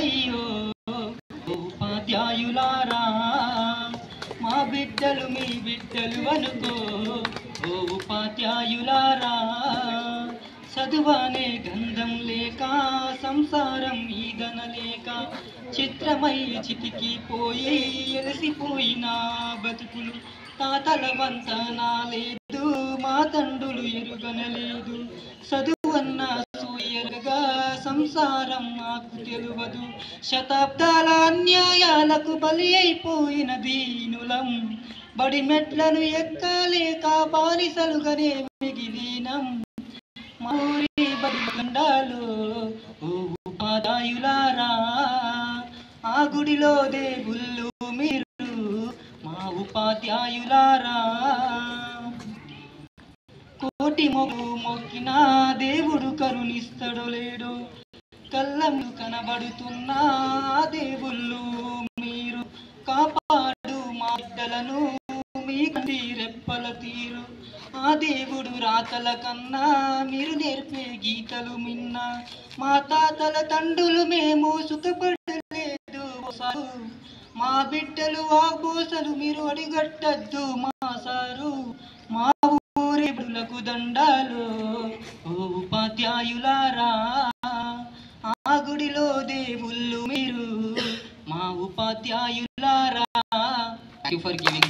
అయ్యో ఉపాధ్యాయులారా, మా బిడ్డలు మీ బిడ్డలు అనుకో ఓ ఉపాధ్యాయులారా. చదువానే గంధం లేక సంసారం ఈదన లేక చిత్రమై చితికిపోయి ఎలిసిపోయిన బతుకులు. తాతల వంతనా లేదు, మా తండ్రులు ఎరుగనలేదు. చదువన్న సూయరగా సంసారం మాకు తెలువదు. శతాబ్దాల అన్యాయాలకు బలి అయిపోయిన దీనులం. బడి మెట్లను ఎక్కలేక బానిసలుగానే మిగిలినం. మా ఊరి బడి దండాలు ఓ ఉపాధ్యాయులారా, ఆ గుడిలో దేవుళ్ళు మీరు మా ఉపాధ్యాయులారా. కోటి మొక్కినా దేవుడు కరుణిస్తడో లేడో, కళ్ళము కనబడుతున్నా దేవుళ్ళు మీరు. కాపాడు మా బిడ్డలను మీ కంటి రెప్పల తీరు. ఆ దేవుడు రాతల కన్నా మీరు నేర్పే గీతలు మిన్న. మా తాతల తండ్రులు మేము సుఖపడలేదు సారు, మా బిడ్డలు ఆ బోసలు మీరు అడిగట్టద్దు మా సారు. మా ఊరి బడులకు దండాలు ఓ ఉపాధ్యాయులారా, ఆ గుడిలో దేవుళ్ళు మీరు మా ఉపాధ్యాయులారా. Thank you for giving.